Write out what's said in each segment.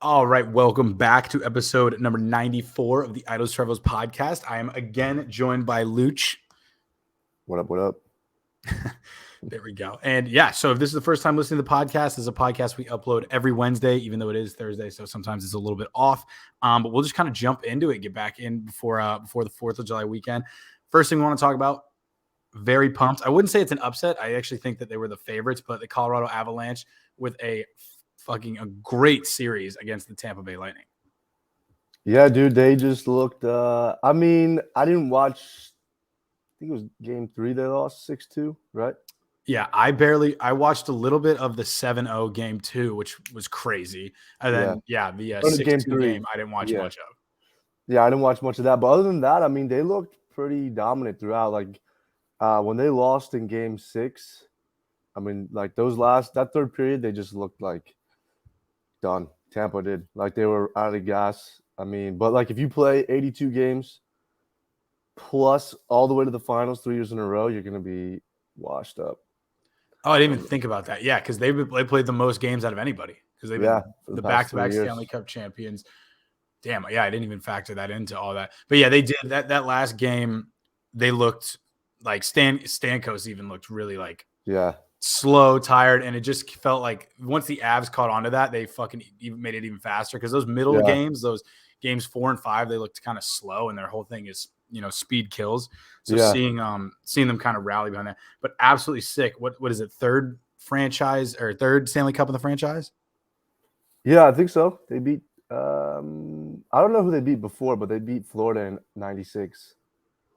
All right, welcome back to episode number 94 of the Idols Travels podcast. I am again joined by Luch. What up, what up? There we go. And yeah, so if this is the first time listening to the podcast, this is a podcast we upload every Wednesday, even though it is Thursday, so sometimes it's a little bit off. But we'll just kind of jump into it, get back in before the 4th of July weekend. First thing we want to talk about, very pumped. I wouldn't say it's an upset. I actually think that they were the favorites, but the Colorado Avalanche with a great series against the Tampa Bay Lightning. Yeah, dude, they just looked I didn't watch. I think it was game 3 they lost 6-2, right? Yeah, I watched a little bit of the 7-0 game 2, which was crazy. And then the 6-2 game I didn't watch much of. Yeah, I didn't watch much of that, but other than that, they looked pretty dominant throughout. Like when they lost in game 6, that third period, they just looked like done. Tampa did. Like they were out of gas. But like if you play 82 games plus all the way to the finals 3 years in a row, you're going to be washed up. Oh, I didn't even think about that. Yeah, because they played the most games out of anybody because they've been the back-to-back Stanley Cup champions. Damn, yeah, I didn't even factor that into all that. But yeah, they did that last game. They looked like Stamkos even looked really like slow, tired, and it just felt like once the Avs caught onto that, they fucking even made it even faster because those middle games, those games 4 and 5, they looked kind of slow, and their whole thing is speed kills. So seeing them kind of rally behind that, but absolutely sick. What is it? Third Stanley Cup in the franchise? Yeah, I think so. They beat I don't know who they beat before, but they beat Florida in '96.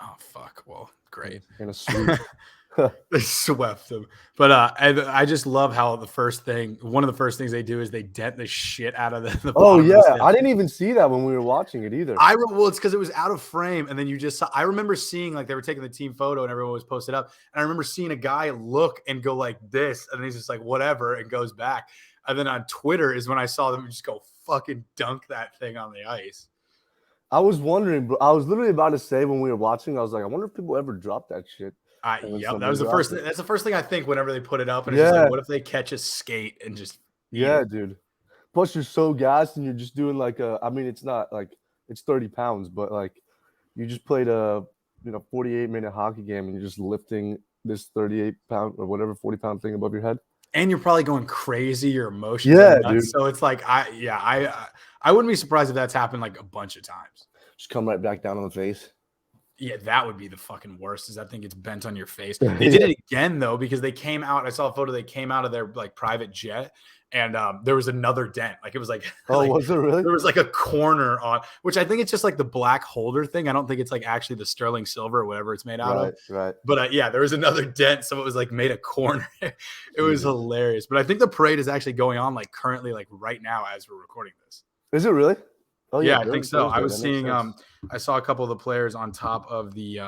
Oh fuck! Well, great in a sweep. They swept them. But I just love how one of the first things they do is they dent the shit out of the Oh yeah, I didn't even see that when we were watching it either. It's because it was out of frame, and then you just saw. I remember seeing like they were taking the team photo and everyone was posted up, and I remember seeing a guy look and go like this, and he's just like whatever and goes back. And then on Twitter is when I saw them just go fucking dunk that thing on the ice. I was wondering, bro. I was literally about to say when we were watching, I was like, I wonder if people ever drop that shit. Yep, that was the first thing. That's the first thing I think whenever they put it up. And it's just like, what if they catch a skate and just dude. Plus, you're so gassed and you're just doing like it's not like it's 30 pounds, but like you just played a 48-minute hockey game and you're just lifting this 38-pound or whatever 40-pound thing above your head. And you're probably going crazy. Your emotions are nuts. Dude. So it's like I wouldn't be surprised if that's happened like a bunch of times. Just come right back down on the face. Yeah, that would be the fucking worst. Is that thing gets bent on your face. They did it again though because they came out. I saw a photo. They came out of their like private jet, and there was another dent. Like it was like was it really? There was like a corner on, which I think it's just like the black holder thing. I don't think it's like actually the sterling silver or whatever it's made out of. Right. But there was another dent, so it was like made a corner. It was hilarious. But I think the parade is actually going on like currently, like right now as we're recording this. Is it really? Oh yeah, I think so. I was seeing I saw a couple of the players on top of the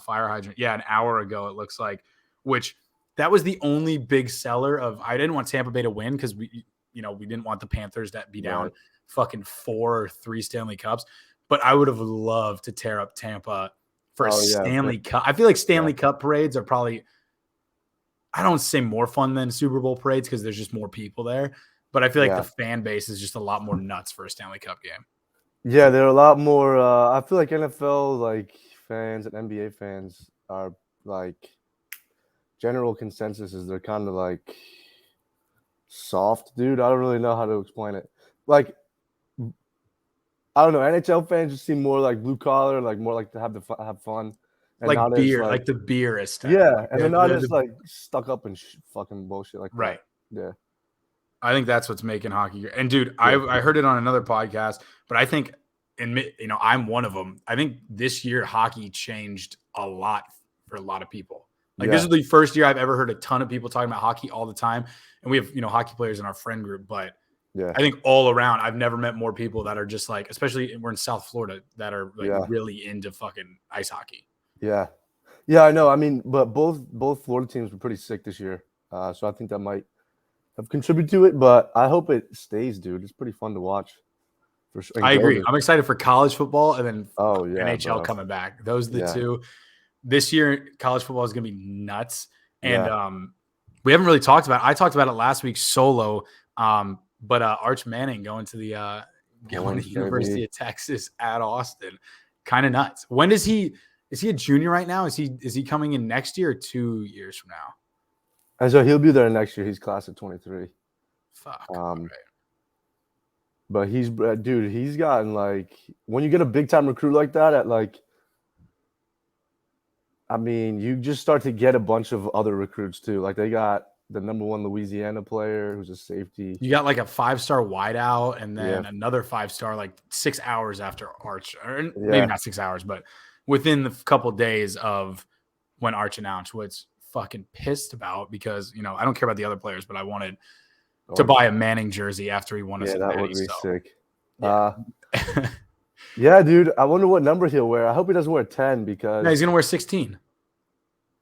fire hydrant. Yeah, an hour ago it looks like, which that was the only big seller of. I didn't want Tampa Bay to win because we didn't want the Panthers to be down fucking 4 or 3 Stanley Cups, but I would have loved to tear up Tampa for a Stanley Cup. I feel like Stanley Cup parades are probably, I don't say more fun than Super Bowl parades because there's just more people there. But I feel like the fan base is just a lot more nuts for a Stanley Cup game. Yeah, they're a lot more. I feel like NFL like fans and NBA fans are like general consensus is they're kind of like soft, dude. I don't really know how to explain it. Like I don't know. NHL fans just seem more like blue collar, like more like to have fun. And like beer, like the beer aesthetic. Yeah, and they're not just like stuck up and fucking bullshit like that. Yeah. I think that's what's making hockey great. And dude, I heard it on another podcast, but I think, I'm one of them. I think this year hockey changed a lot for a lot of people. Like this is the first year I've ever heard a ton of people talking about hockey all the time. And we have, hockey players in our friend group, but I think all around, I've never met more people that are just like, especially we're in South Florida, that are like really into fucking ice hockey. Yeah. Yeah, I know. But both Florida teams were pretty sick this year. So I think that might have contributed to it, but I hope it stays, dude. It's pretty fun to watch. For sure. I agree. I'm excited for college football and then NHL coming back. Those are the two. This year, college football is going to be nuts. And we haven't really talked about it. I talked about it last week solo But Arch Manning going to the University of Texas at Austin, kind of nuts. When is he a junior right now? Is he coming in next year or 2 years from now? And so he'll be there next year. He's class of 23. Fuck. Right. But he's gotten like, when you get a big time recruit like that at like, I mean, you just start to get a bunch of other recruits too. Like they got the #1 Louisiana player who's a safety. You got like a 5-star wideout and then another 5-star like 6 hours after Arch, or maybe not 6 hours, but within the couple of days of when Arch announced, which fucking pissed about because, I don't care about the other players, but I wanted to buy a Manning jersey after he won us. Yeah, that would be sick. Yeah. Yeah, dude. I wonder what number he'll wear. I hope he doesn't wear 10 because he's gonna wear 16.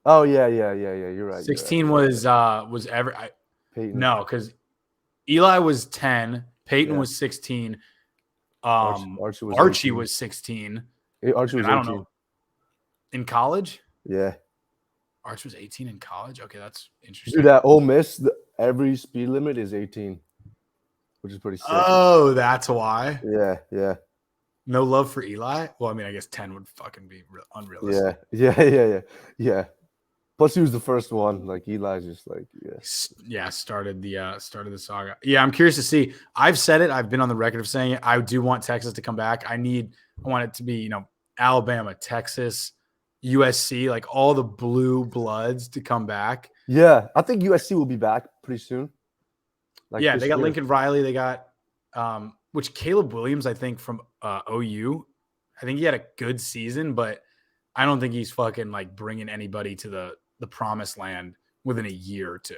Oh yeah. You're right. 16 was ever. No, because Eli was 10. Peyton was 16. Archie was 16. Archie was 18. I don't know. In college? Yeah. Arch was 18 in college? Okay, that's interesting. Dude, at Ole Miss, every speed limit is 18, which is pretty sick. Oh, that's why? Yeah. No love for Eli? Well, I mean, I guess 10 would fucking be unrealistic. Yeah. Plus, he was the first one. Like, Eli's just like, started the saga. Yeah, I'm curious to see. I've said it. I've been on the record of saying it. I do want Texas to come back. I want it to be, Alabama, Texas, USC, like all the blue bloods to come back. Yeah, I think USC will be back pretty soon. They got Lincoln Riley. They got which Caleb Williams, I think, from OU. I think he had a good season, but I don't think he's fucking like bringing anybody to the promised land within a year or two.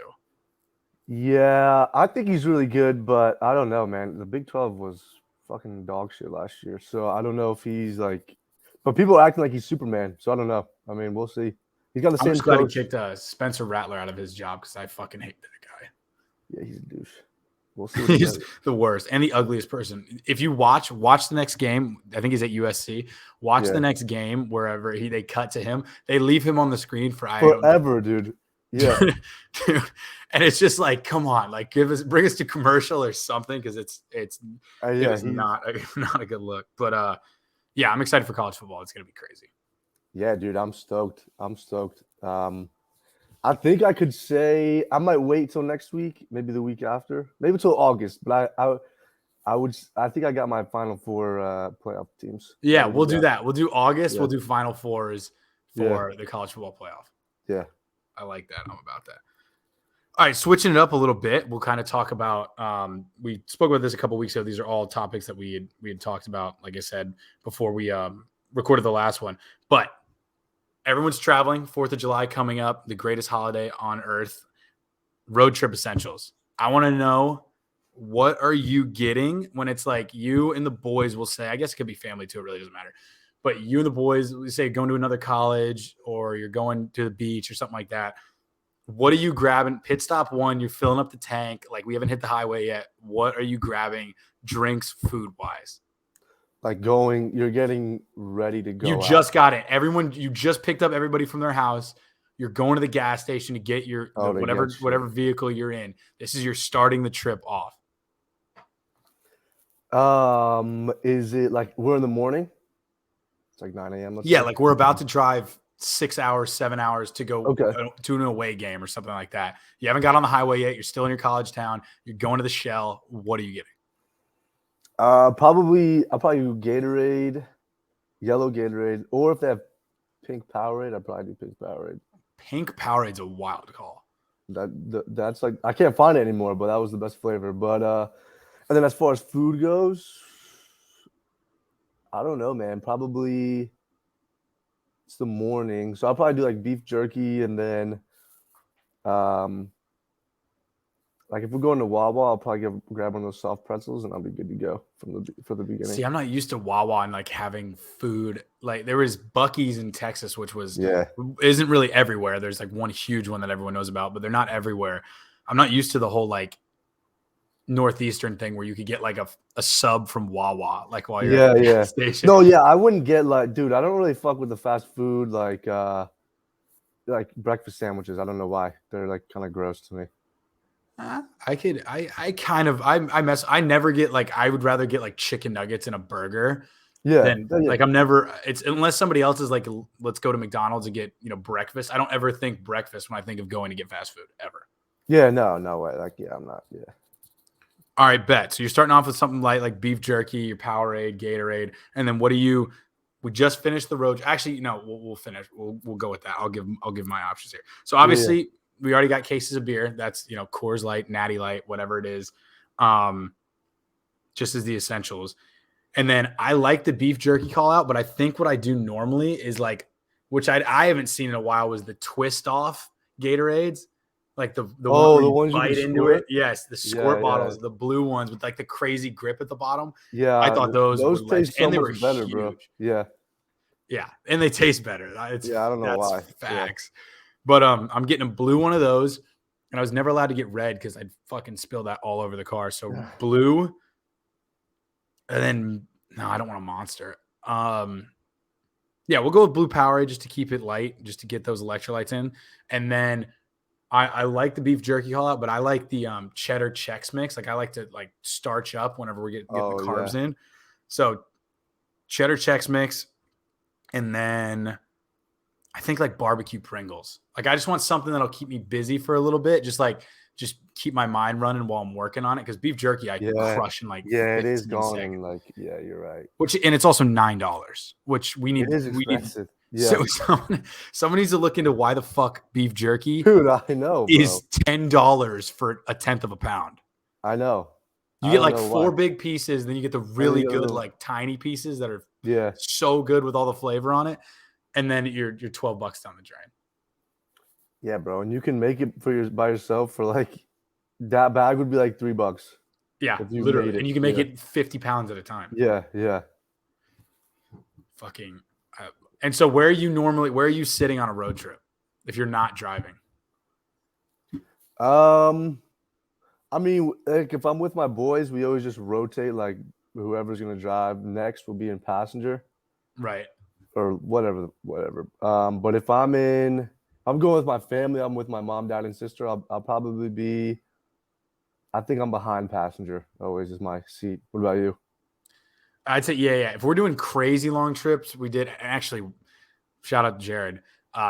Yeah, I think he's really good, but I don't know, man. The Big 12 was fucking dog shit last year, so I don't know if he's like. But people are acting like he's Superman, so I don't know. I mean, we'll see. He's got the same. I'm just glad he kicked Spencer Rattler out of his job because I fucking hate that guy. Yeah, he's a douche. We'll see. He's the worst and the ugliest person. If you watch the next game, I think he's at USC. Watch the next game wherever they cut to him. They leave him on the screen forever, dude. Yeah, dude. And it's just like, come on, like bring us to commercial or something because it's not a good look. But yeah, I'm excited for college football. It's gonna be crazy. Yeah, dude, I'm stoked. I think I could say I might wait till next week, maybe the week after, maybe till August. But I think I got my Final Four playoff teams. Yeah, we'll do that. We'll do August. Yeah. We'll do Final Fours for the college football playoff. Yeah, I like that. I'm about that. All right, switching it up a little bit, we'll kind of talk about. We spoke about this a couple weeks ago. These are all topics that we had talked about, like I said before we recorded the last one, but. Everyone's traveling. 4th of July coming up, the greatest holiday on earth. Road trip essentials. I want to know, what are you getting when it's like you and the boys will say, I guess it could be family too, it really doesn't matter. But you and the boys, we say going to another college or you're going to the beach or something like that. What are you grabbing? Pit stop 1, you're filling up the tank. Like we haven't hit the highway yet. What are you grabbing drinks, food-wise? Like you're getting ready to go. You just got it. You just picked up everybody from their house. You're going to the gas station to get your whatever vehicle you're in. You're starting the trip off. Is it like we're in the morning? It's like 9 a.m. Yeah, like we're about to drive 6 hours, 7 hours to go to an away game or something like that. You haven't got on the highway yet. You're still in your college town. You're going to the Shell. What are you getting? I'll probably do Gatorade, yellow Gatorade, or if they have pink Powerade, I'd probably do pink Powerade. Pink Powerade's a wild call. That's like I can't find it anymore, but that was the best flavor. But and then as far as food goes, I don't know, man. Probably it's the morning, so I'll probably do like beef jerky, and then like if we're going to Wawa, I'll probably grab one of those soft pretzels, and I'll be good to go for the beginning. See, I'm not used to Wawa and like having food. Like there was Buc-ee's in Texas, which isn't really everywhere. There's like one huge one that everyone knows about, but they're not everywhere. I'm not used to the whole like Northeastern thing where you could get like a sub from Wawa, like while you're at the gas station. No, yeah, I wouldn't get like, dude, I don't really fuck with the fast food like breakfast sandwiches. I don't know why. They're like kind of gross to me. I never get like, I would rather get like chicken nuggets and a burger Yeah, than like, it's unless somebody else is like, let's go to McDonald's and get, breakfast. I don't ever think breakfast when I think of going to get fast food ever. Yeah, no way. Like, yeah, I'm not. Yeah. All right, bet. So you're starting off with something light like beef jerky, your Powerade, Gatorade, and then we just finished the road. Actually, no, we'll finish. We'll go with that. I'll give my options here. So obviously, we already got cases of beer. That's Coors Light, Natty Light, whatever it is, just as the essentials. And then I like the beef jerky call out, but I think what I do normally is like, which I haven't seen in a while, was the twist off Gatorades. Like the ones you bite can into squirt? it. Yes, the squirt bottles, the blue ones with like the crazy grip at the bottom. Yeah, I thought those were taste so much better, huge. bro. Yeah. Yeah, and they taste better. I don't know why. Facts. Yeah. But I'm getting a blue one of those, and I was never allowed to get red because I'd fucking spill that all over the car. So blue, and then no, I don't want a Monster. Yeah, we'll go with blue Powerade just to keep it light, just to get those electrolytes in, and then I like the beef jerky call out, but I like the cheddar Chex Mix. Like I like to like starch up whenever we get the carbs in. So cheddar Chex Mix, and then I think like barbecue Pringles. Like I just want something that'll keep me busy for a little bit, just keep my mind running while I'm working on it. Because beef jerky I can crush in like it is gone in like you're right. And it's also $9, which we need. It is expensive. So someone needs to look into why the fuck beef jerky, dude. I know, bro. Is $10 for a tenth of a pound. I know. You get like 4 big pieces, then you get the really good like tiny pieces that are so good with all the flavor on it, and then you're $12 down the drain. Yeah, bro, and you can make it by yourself for like that bag would be like $3. Yeah, literally, and you can make it 50 pounds at a time. Yeah. Fucking. And so where are you sitting on a road trip if you're not driving? I mean, like if I'm with my boys, we always just rotate. Like whoever's gonna drive next will be in passenger, right? Or whatever. But if I'm going with my family, I'm with my mom, dad, and sister. I'll probably be. I think I'm behind passenger. Always is my seat. What about you? I'd say yeah. If we're doing crazy long trips, we did actually. Shout out to Jared.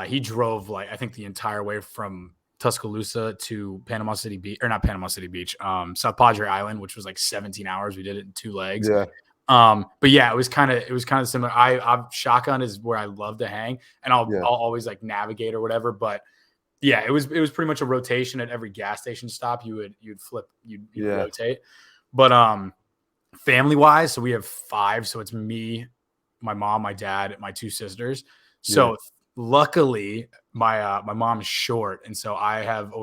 He drove like I think the entire way from Tuscaloosa to Panama City Beach, or not Panama City Beach, South Padre Island, which was like 17 hours. We did it in 2 legs. Yeah. But yeah, it was kind of similar. I shotgun is where I love to hang, and I'll always like navigate or whatever. But yeah, it was pretty much a rotation at every gas station stop. You'd flip, you'd rotate. But family wise, so we have 5. So it's me, my mom, my dad, my 2 sisters. So luckily my mom's short. And so I have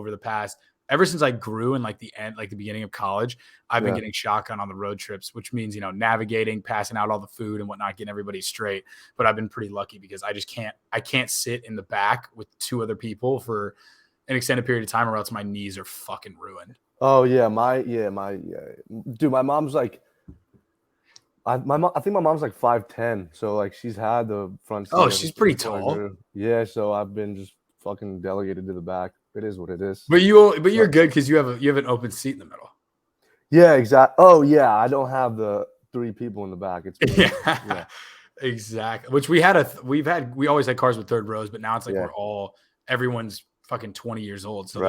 ever since I grew in like the beginning of college, I've been getting shotgun on the road trips, which means, navigating, passing out all the food and whatnot, getting everybody straight. But I've been pretty lucky because I can't sit in the back with 2 other people for an extended period of time or else my knees are fucking ruined. Oh yeah. Dude, my mom's like, I think my mom's like 5'10", so like she's had the front seat. Oh, she's pretty tall. Yeah, so I've been just fucking delegated to the back. It is what it is. But you're good because you have an open seat in the middle. Yeah, exactly. Oh yeah, I don't have the 3 people in the back. It's yeah, exactly. Which we always had cars with 3rd rows, but now it's like everyone's fucking 20 years old, so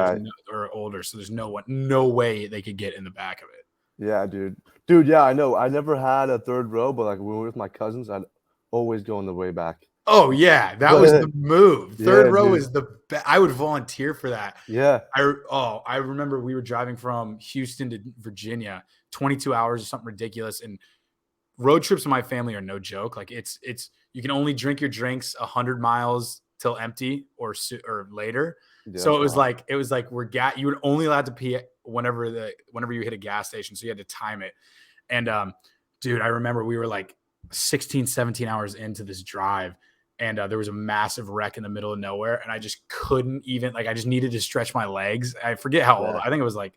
or older, so there's no way they could get in the back of it. Yeah, dude. Yeah, I know. I never had a 3rd row, but like when we were with my cousins, I'd always go in the way back. Oh yeah, that was the move. 3rd row is the best. I would volunteer for that. Yeah. I remember we were driving from Houston to Virginia, 22 hours or something ridiculous. And road trips with my family are no joke. Like it's you can only drink your drinks 100 miles till empty or later. Yeah, so it was like you were only allowed to pee whenever you hit a gas station. So you had to time it. And dude, I remember we were like 16, 17 hours into this drive. And there was a massive wreck in the middle of nowhere. And I just couldn't even, I just needed to stretch my legs. I forget how old. I think it was like,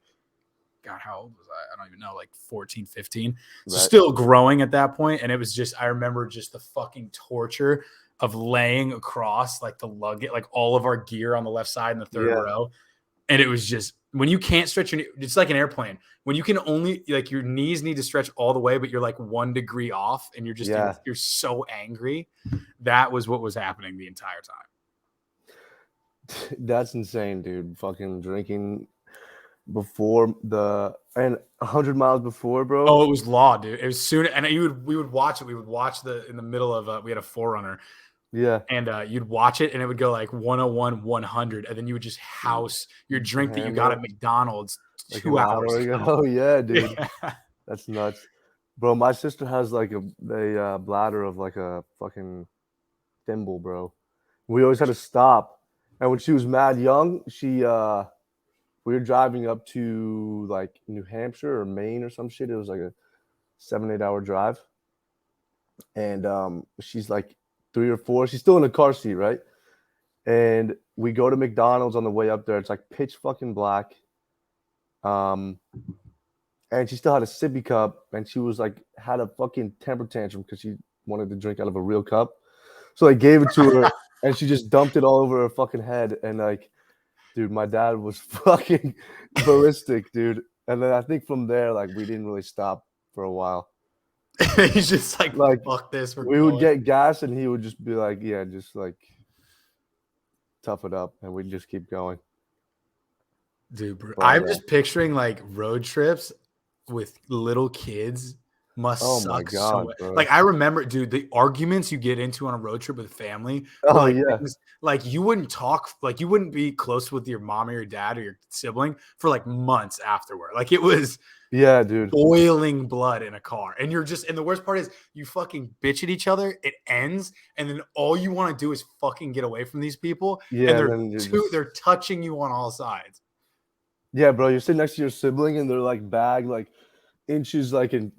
God, how old was I? I don't even know, like 14, 15. So still growing at that point. And it was just, I remember just the fucking torture of laying across like the luggage, like all of our gear on the left side in the 3rd row. And it was just when you can't stretch it's like an airplane. When you can only like your knees need to stretch all the way, but you're like 1 degree off and you're just you're so angry. That was what was happening the entire time. That's insane, dude. Fucking drinking before and 100 miles before, bro. Oh, it was law, dude. It was soon, and we would watch it. We would watch in the middle of we had a 4Runner. Yeah. And you'd watch it and it would go like 101, 100. And then you would just house your drink that you got at McDonald's like 2 hours ago. Oh, yeah, dude. Yeah. That's nuts. Bro, my sister has like a bladder of like a fucking thimble, bro. We always had to stop. And when she was mad young, we were driving up to like New Hampshire or Maine or some shit. It was like a 7-8 hour drive. And she's like 3 or 4. She's still in a car seat, right? And we go to McDonald's on the way up there. It's like pitch fucking black. And she still had a sippy cup, and she was like had a fucking temper tantrum because she wanted to drink out of a real cup. So I gave it to her, and she just dumped it all over her fucking head. And like, dude, my dad was fucking ballistic, dude. And then I think from there, like, we didn't really stop for a while. He's just like fuck this. We would get gas, and he would just be like, yeah, just like tough it up, and we'd just keep going. Dude, I'm just picturing like road trips with little kids must suck so much. Like I remember, dude, the arguments you get into on a road trip with family. Oh like, yeah. Like you wouldn't talk, like you wouldn't be close with your mom or your dad or your sibling for like months afterward. Like it was dude, boiling blood in a car. And you're just, and the worst part is you fucking bitch at each other. It ends. And then all you want to do is fucking get away from these people. Yeah. And they're touching you on all sides. Yeah, bro, you're sitting next to your sibling and they're like bagged like inches like in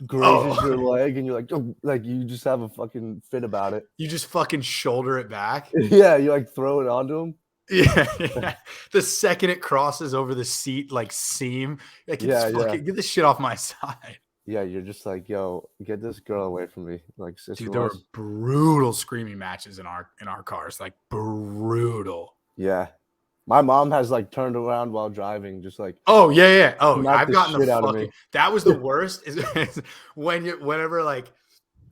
grazes your leg, and you're like, oh, like you just have a fucking fit about it. You just fucking shoulder it back. Yeah, you like throw it onto him. Yeah. The second it crosses over the seat like seam, like get this shit off my side. Yeah, you're just like, yo, get this girl away from me. Like, dude, there were brutal screaming matches in our cars, like brutal. Yeah. My mom has like turned around while driving, just like yeah. Oh, I've gotten the fucking. That was the worst. Is whenever like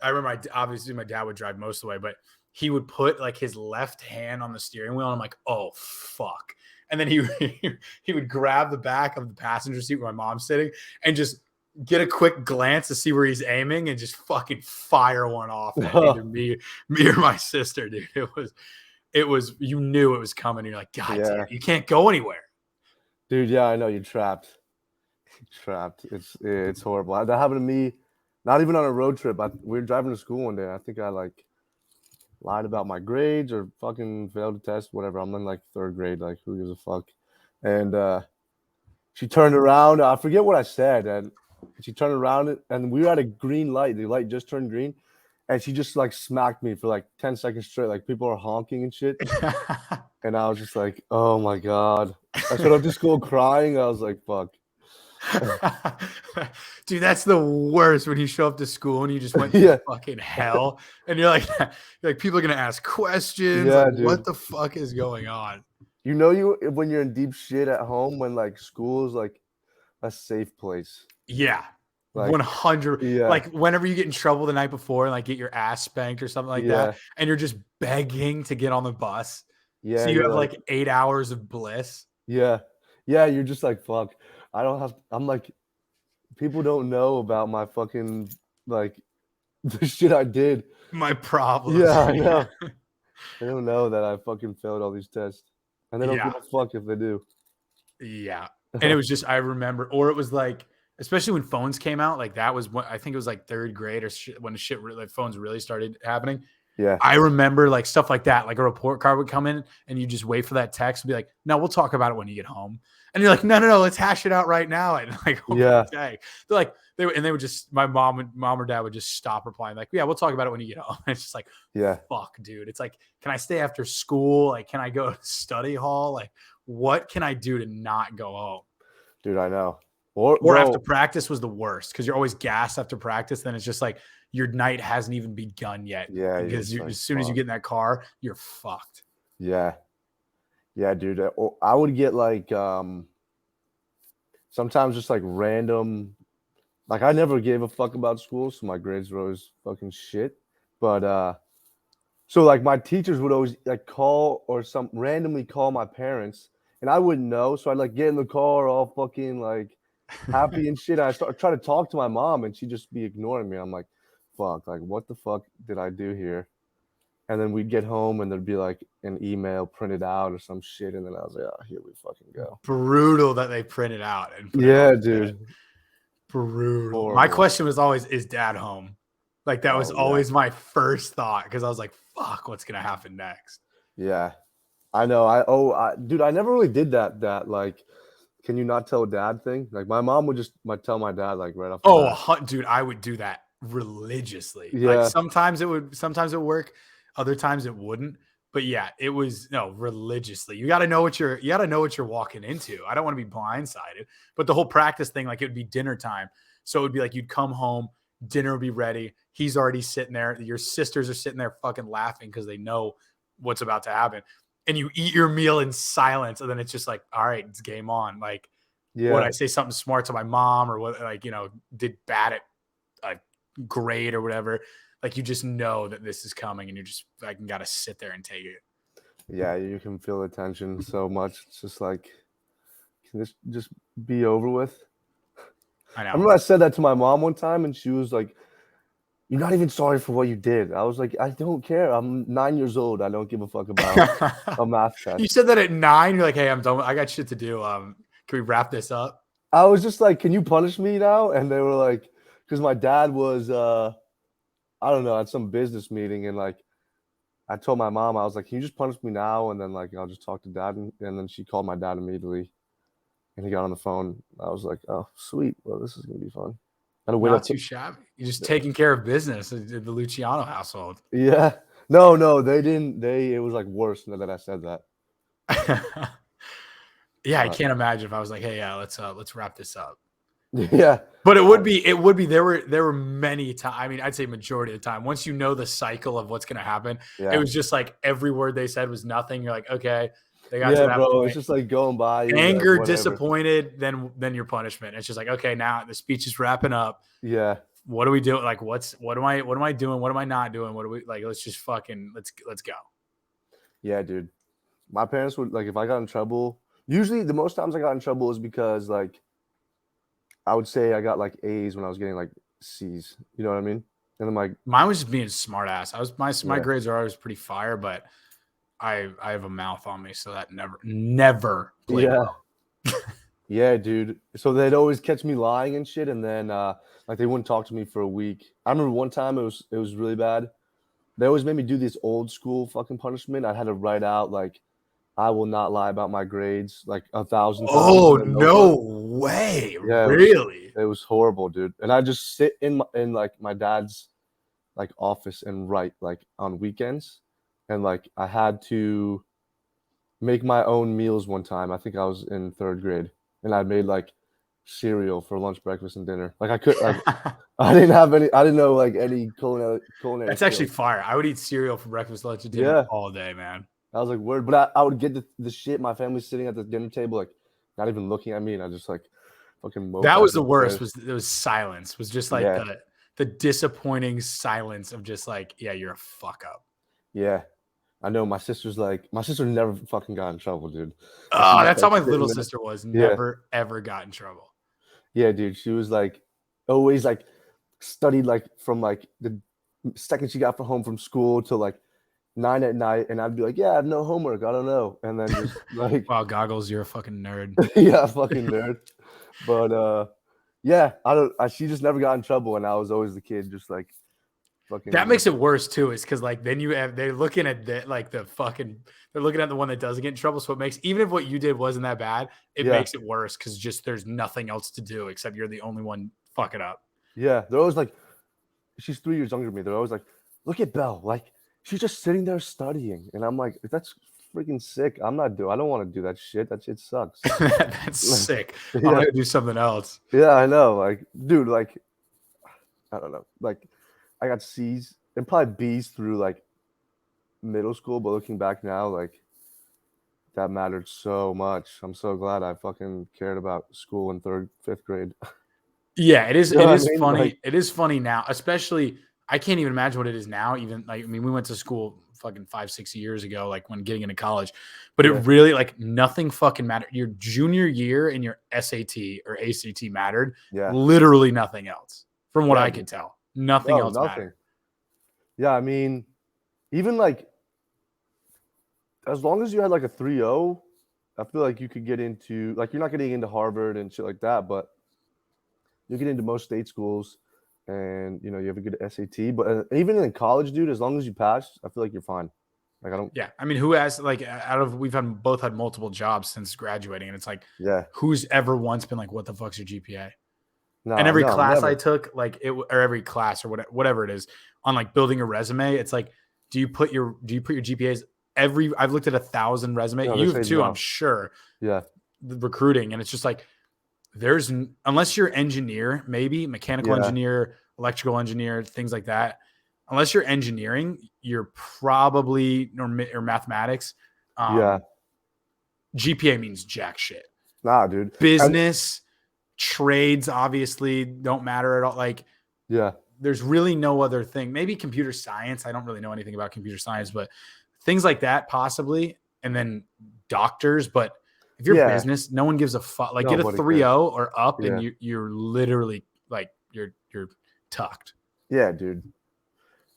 I remember, obviously my dad would drive most of the way, but he would put like his left hand on the steering wheel, and I'm like, oh fuck, and then he would grab the back of the passenger seat where my mom's sitting and just get a quick glance to see where he's aiming and just fucking fire one off at either me or my sister, dude. It was, you knew it was coming. You're like, God damn, you can't go anywhere. Dude, yeah, I know. You're trapped. It's horrible. That happened to me, not even on a road trip. We were driving to school one day. I think I like lied about my grades or fucking failed a test, whatever. I'm in like 3rd grade. Like, who gives a fuck? And she turned around. I forget what I said. And she turned around, and we were at a green light. The light just turned green. And she just like smacked me for like 10 seconds straight. Like people are honking and shit. And I was just like, oh my God. I showed up to school crying. I was like, fuck. Dude, that's the worst when you show up to school and you just went through fucking hell. And you're like people are going to ask questions. Yeah, like, what the fuck is going on? You know, when you're in deep shit at home, when like school is like a safe place. Yeah. Like, 100. Like whenever you get in trouble the night before and like get your ass spanked or something like that, and you're just begging to get on the bus. Yeah. So you have like 8 hours of bliss. Yeah. Yeah. You're just like, fuck. I'm like, people don't know about my fucking like the shit I did. My problems. Yeah, I know. They don't know that I fucking failed all these tests. And they don't give a fuck if they do. Yeah. And it was just, I remember, or it was like, especially when phones came out, like that was when I think it was like 3rd grade or when the shit like phones really started happening. Yeah. I remember like stuff like that. Like a report card would come in and you just wait for that text and be like, no, we'll talk about it when you get home. And you're like, no, let's hash it out right now. And like, they're like, they would just, my mom or dad would just stop replying. Like, yeah, we'll talk about it when you get home. And it's just like, fuck, dude. It's like, can I stay after school? Like, can I go to study hall? Like, what can I do to not go home? Dude, I know. Or after practice was the worst because you're always gassed after practice. Then it's just like your night hasn't even begun yet. Yeah. Because as soon as you get in that car, you're fucked. Yeah. Yeah, dude. I would get like sometimes just like random. Like I never gave a fuck about school, so my grades were always fucking shit. But so like my teachers would always like call or randomly call my parents, and I wouldn't know. So I'd like get in the car all fucking like happy and shit. I start trying to talk to my mom, and she'd just be ignoring me. I'm like, fuck, like what the fuck did I do here? And then we'd get home, and there'd be like an email printed out or some shit, and then I was like, oh, here we fucking go. Brutal that they printed out and put it Yeah, on. dude. Brutal. Horrible. My question was always, is dad home? Like that was always my first thought because I was like, fuck, what's gonna happen next? Yeah. I know. Dude, I never really did that like, can you not tell dad thing? Like my mom would just tell my dad like right off the bat. Dude, I would do that religiously. Yeah. Like sometimes it would work, other times it wouldn't. But yeah, it was religiously. You got to know what you're walking into. I don't want to be blindsided. But the whole practice thing, like it would be dinner time. So it would be like you'd come home, dinner would be ready. He's already sitting there. Your sisters are sitting there fucking laughing because they know what's about to happen. And you eat your meal in silence, and then it's just like, all right, it's game on. Like, would I say something smart to my mom, or what? Like, did bad at a grade or whatever? Like, you just know that this is coming, and you're just like, got to sit there and take it. Yeah, you can feel the tension so much. It's just like, can this just be over with? I know. I remember I said that to my mom one time, and she was like, "You're not even sorry for what you did." I was like, "I don't care. I'm 9 years old. I don't give a fuck about a math test." You said that at 9. You're like, "Hey, I'm done. I got shit to do. Can we wrap this up?" I was just like, "Can you punish me now?" And they were like, because my dad was, I don't know, at some business meeting, and like, I told my mom, I was like, "Can you just punish me now?" And then like, I'll just talk to dad, and then she called my dad immediately, and he got on the phone. I was like, "Oh, sweet. Well, this is gonna be fun." Not too shabby. You're just taking care of business in the Luciano household. Yeah. No, they didn't. It was like worse now that I said that. Yeah, I can't imagine if I was like, "Hey, yeah, let's wrap this up." Yeah. But it would be there were many times. I mean, I'd say majority of the time. Once you know the cycle of what's going to happen, it was just like every word they said was nothing. You're like, okay, they got to that point. It's just like going by. Anger, like, disappointed, then your punishment. It's just like, okay, now the speech is wrapping up. Yeah. What do we do? Like, what am I doing? What am I not doing? What do we like? Let's just fucking let's go. Yeah, dude. My parents would like if I got in trouble. Usually, the most times I got in trouble is because like I would say I got like A's when I was getting like C's. You know what I mean? And then like mine was just being smart ass. My grades are always pretty fire, but I have a mouth on me, so that never played well. Yeah, dude. So they'd always catch me lying and shit, and then like they wouldn't talk to me for a week. I remember one time it was really bad. They always made me do this old school fucking punishment. I had to write out like, I will not lie about my grades like 1,000 times. Oh no way! Yeah, really? It was horrible, dude. And I just sit in like my dad's like office and write like on weekends, and like I had to make my own meals one time. I think I was in 3rd grade, and I made like cereal for lunch, breakfast, and dinner. Like I could like I didn't know like any culinary. That's actually fire. I would eat cereal for breakfast, lunch, and dinner all day, man. I was like, word, but I would get the shit. My family's sitting at the dinner table, like not even looking at me, and I just like fucking. That was the worst. It was silence. Was just like the disappointing silence of just like, yeah, you're a fuck up. Yeah, I know. My sister never fucking got in trouble, dude. Oh, that's how my little sister was. Never ever got in trouble. Yeah, dude. She was like always like studied like from like the second she got home from school till like 9 at night, and I'd be like, yeah, I have no homework. I don't know. And then just like, wow, Goggles, you're a fucking nerd. Yeah, fucking nerd. But yeah, she just never got in trouble, and I was always the kid, just like fucking. That makes it worse too, is because like then they're looking at they're looking at the one that doesn't get in trouble. So it makes, even if what you did wasn't that bad, it makes it worse because just there's nothing else to do except you're the only one fucking up. Yeah, they're always like, she's 3 years younger than me. They're always like, look at Belle, like she's just sitting there studying, and I'm like, that's freaking sick. I don't want to do that shit. That shit sucks. That's sick. I'm gonna do something else. Yeah, I know. Like, dude, like, I don't know. Like, I got C's and probably B's through like middle school, but looking back now, like, that mattered so much. I'm so glad I fucking cared about school in 5th grade. Yeah, it is. It is funny. Like, it is funny now, especially. I can't even imagine what it is now. Even like, I mean, we went to school fucking 5-6 years ago, like when getting into college, but it really like nothing fucking mattered. Your junior year and your SAT or ACT mattered. Yeah. Literally nothing else, from what I could tell. Nothing else mattered. Yeah, I mean, even like as long as you had like a 3.0, I feel like you could get into like you're not getting into Harvard and shit like that, but you get into most state schools, and you have a good SAT. But even in college, dude, as long as you pass, I feel like you're fine. Like I don't. Yeah, I mean, who has like we've both had multiple jobs since graduating, and it's like, who's ever once been like, what the fuck's your GPA? And every class I took, like or every class or whatever it is on like building a resume, it's like, do you put your GPAs I've looked at 1,000 resumes. You have too, I'm sure. Yeah. The recruiting, and it's just like unless you're engineer, maybe mechanical engineer, electrical engineer, things like that. Unless you're engineering, you're probably or mathematics. GPA means jack shit. Nah, dude. Business. Trades obviously don't matter at all. Like, there's really no other thing. Maybe computer science. I don't really know anything about computer science, but things like that possibly. And then doctors. But if you're business, no one gives a fuck. Like, get a 3.0 or up, and you're literally like you're tucked. Yeah, dude.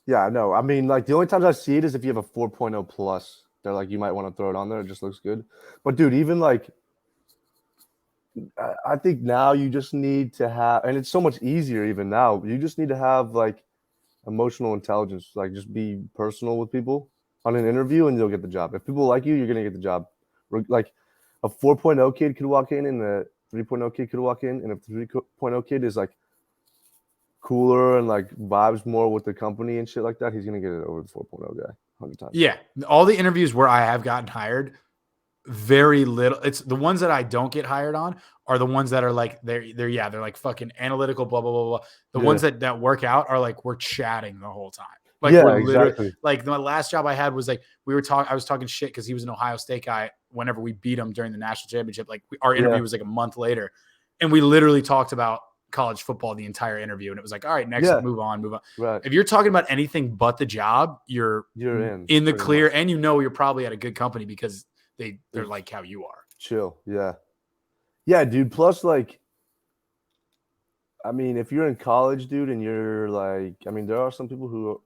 Yeah, no. I mean, like the only times I see it is if you have a 4.0 plus. They're like, you might want to throw it on there. It just looks good. But dude, even like. I think now you just need to have, and it's so much easier even now. You just need to have like emotional intelligence, like just be personal with people on an interview, and you'll get the job. If people like you, you're gonna get the job. Like a 4.0 kid could walk in, and a 3.0 kid could walk in, and if the 3.0 kid is like cooler and like vibes more with the company and shit like that, he's gonna get it over the 4.0 guy 100 times. Yeah, all the interviews where I have gotten hired. Very little. It's the ones that I don't get hired on are the ones that are like they're like fucking analytical, blah blah blah blah. The ones that work out are like we're chatting the whole time. Like we're literally like the last job I had was like I was talking shit because he was an Ohio State guy. Whenever we beat him during the national championship, like our interview was like a month later, and we literally talked about college football the entire interview, and it was like, all right, next, move on. Right. If you're talking about anything but the job, you're in the clear, and you're probably at a good company because they're like how you are. Chill. Yeah, dude. Plus, like, I mean, if you're in college, dude, and you're like, I mean, there are some people who,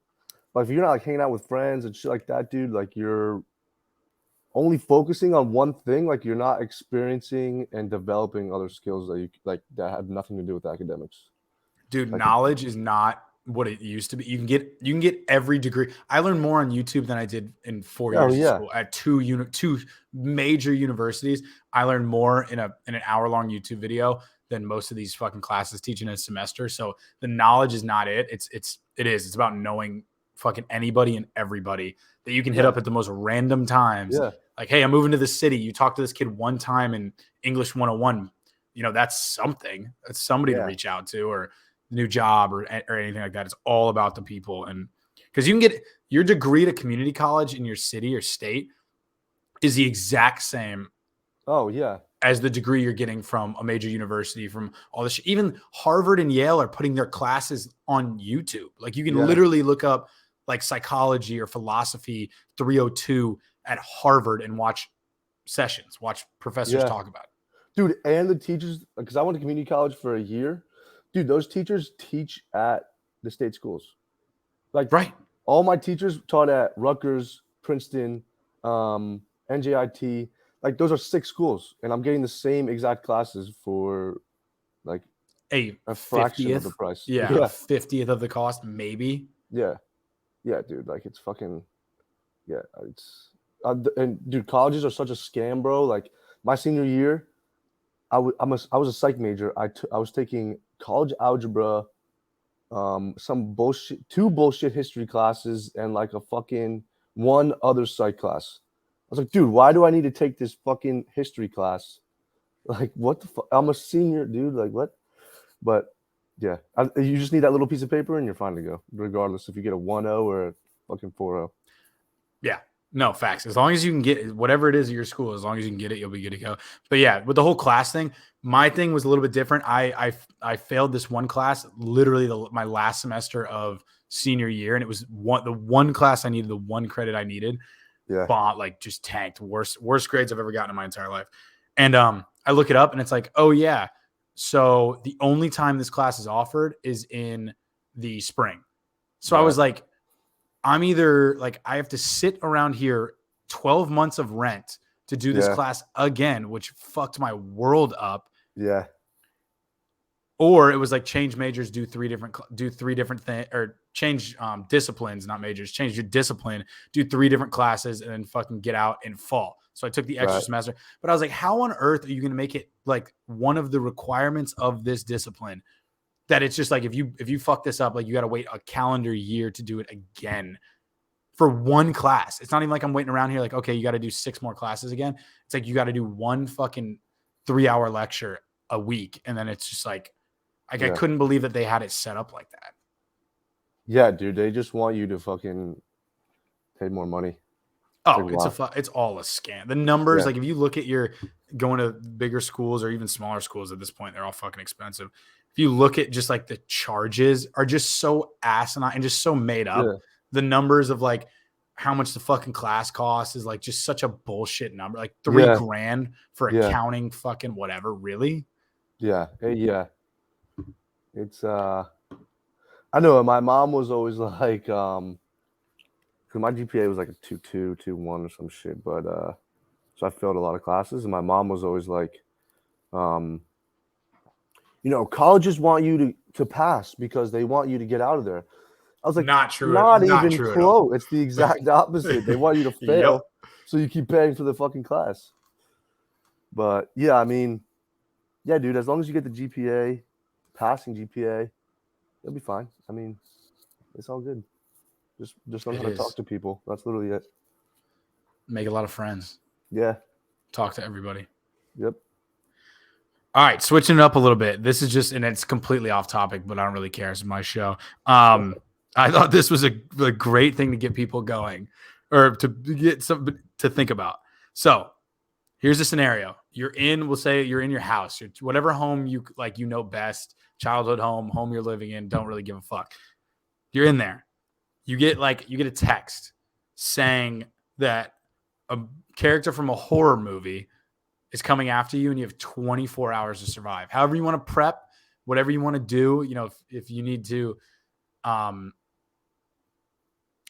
like, if you're not like hanging out with friends and shit like that, dude, like you're only focusing on one thing, like you're not experiencing and developing other skills that you like that have nothing to do with academics. Dude, knowledge is not what it used to be. You can get every degree. I learned more on YouTube than I did in 4 years of school at two major universities. I learned more in an hour-long YouTube video than most of these fucking classes teach in a semester. So the knowledge is not it. It's about knowing fucking anybody and everybody that you can hit up at the most random times. Like, hey, I'm moving to the city. You talk to this kid one time in English 101. That's something. That's somebody to reach out to, or new job or anything like that. It's all about the people. And because you can get your degree at a community college in your city or state is the exact same as the degree you're getting from a major university, from all this shit. Even Harvard and Yale are putting their classes on YouTube. Like you can literally look up like psychology or philosophy 302 at Harvard and watch sessions, watch professors talk about it. Dude, and the teachers, because I went to community college for a year. Dude, those teachers teach at the state schools. Like, all my teachers taught at Rutgers, Princeton, NJIT. Like, those are 6 schools, and I'm getting the same exact classes for like a fraction of the price. Yeah, a 50th of the cost, maybe. Yeah, dude. Like, it's fucking it's and dude, colleges are such a scam, bro. Like, my senior year, I was a psych major. I was taking college algebra, some bullshit, 2 bullshit history classes, and like a fucking 1 other psych class. I was like, dude, why do I need to take this fucking history class? Like, what the fuck? I'm a senior, dude. Like, what? But yeah, you just need that little piece of paper and you're fine to go, regardless if you get a 1.0 or a fucking 4.0. Yeah. No, facts. As long as you can get whatever it is at your school, as long as you can get it, you'll be good to go. But yeah, with the whole class thing, my thing was a little bit different. I failed this one class, literally my last semester of senior year, and it was the one class I needed, the one credit I needed. Yeah. Like just tanked. Worst grades I've ever gotten in my entire life. And I look it up and it's like, oh yeah. So the only time this class is offered is in the spring. So I was like, I'm either like, I have to sit around here 12 months of rent to do this class again, which fucked my world up. Yeah. Or it was like change majors, do three different things, or change disciplines, not majors, change your discipline, do 3 different classes, and then fucking get out in fall. So I took the extra semester, but I was like, how on earth are you going to make it like one of the requirements of this discipline that it's just like, if you fuck this up, like you got to wait a calendar year to do it again for one class. It's not even like I'm waiting around here like, okay, you got to do 6 more classes again. It's like, you got to do one fucking 3-hour lecture a week. And then it's just like I couldn't believe that they had it set up like that. Yeah, dude, they just want you to fucking pay more money. Oh, it's all a scam. The numbers, like if you look at your going to bigger schools or even smaller schools at this point, they're all fucking expensive. If you look at just like the charges are just so asinine and just so made up. Yeah. The numbers of like how much the fucking class costs is like just such a bullshit number. Like $3,000 for accounting, fucking whatever. Really? Yeah. Yeah. It's I know my mom was always like my GPA was like a 2.2, 2.1 or some shit, but so I failed a lot of classes, and my mom was always like, colleges want you to pass because they want you to get out of there. I was like, not true. Not even close. It's the exact opposite. They want you to fail, so you keep paying for the fucking class. But yeah, I mean, yeah, dude, as long as you get the GPA, passing GPA, you'll be fine. I mean, it's all good. Just learn how to talk to people. That's literally it. Make a lot of friends. Yeah. Talk to everybody. Yep. All right, switching it up a little bit. This is just, and it's completely off topic, but I don't really care. It's my show. I thought this was a great thing to get people going, or to get something to think about. So here's a scenario. We'll say you're in your house, whatever home you like, best, childhood home you're living in, don't really give a fuck. You're in there. You get a text saying that a character from a horror movie is coming after you and you have 24 hours to survive. However you want to prep, whatever you want to do, if you need to,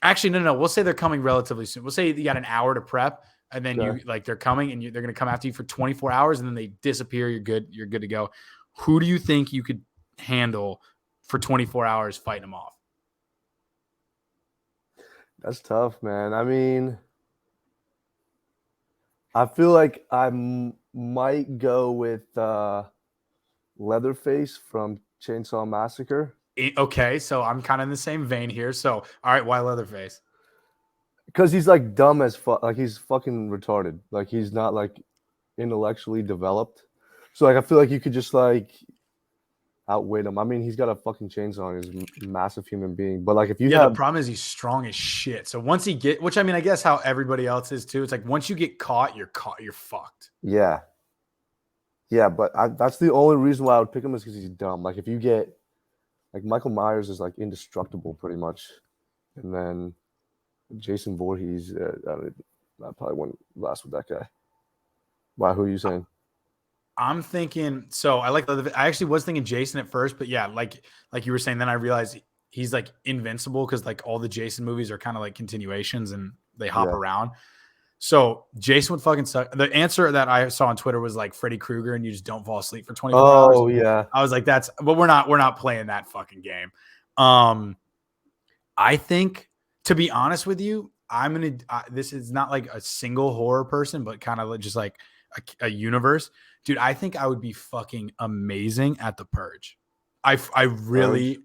actually, no. We'll say they're coming relatively soon. We'll say you got an hour to prep, and then they're coming and they're going to come after you for 24 hours and then they disappear. You're good to go. Who do you think you could handle for 24 hours fighting them off? That's tough, man. I mean, I feel like I might go with Leatherface from Chainsaw Massacre. Okay, so I'm kind of in the same vein here. So, all right, why Leatherface? Because he's like dumb as fuck. Like he's fucking retarded. Like he's not like intellectually developed. So like I feel like you could just like outwit him. I mean, he's got a fucking chainsaw on. He's a massive human being. But like if you the problem is he's strong as shit. So once which I mean, I guess how everybody else is too. It's like once you get caught, you're fucked. Yeah. Yeah, but that's the only reason why I would pick him is because he's dumb. Like if you get like Michael Myers is like indestructible pretty much, and then Jason Voorhees, I probably wouldn't last with that guy. Why? Who are you saying? I'm thinking. So I actually was thinking Jason at first, but yeah, like you were saying, then I realized he's like invincible because like all the Jason movies are kind of like continuations and they hop around. So Jason would fucking suck. The answer that I saw on Twitter was like Freddy Krueger, and you just don't fall asleep for 24 hours. Oh yeah. I was like, but we're not playing that fucking game. I think, to be honest with you, this is not like a single horror person, but kind of just like a universe. Dude, I think I would be fucking amazing at the Purge. I really,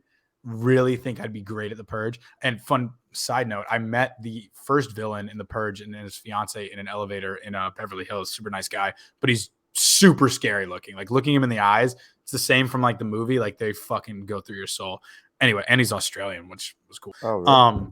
really think I'd be great at the Purge. And fun side note, I met the first villain in the Purge and his fiance in an elevator in Beverly Hills. Super nice guy, but he's super scary looking. Like looking him in the eyes, it's the same from like the movie. Like they fucking go through your soul. Anyway, and he's Australian, which was cool. Oh, really?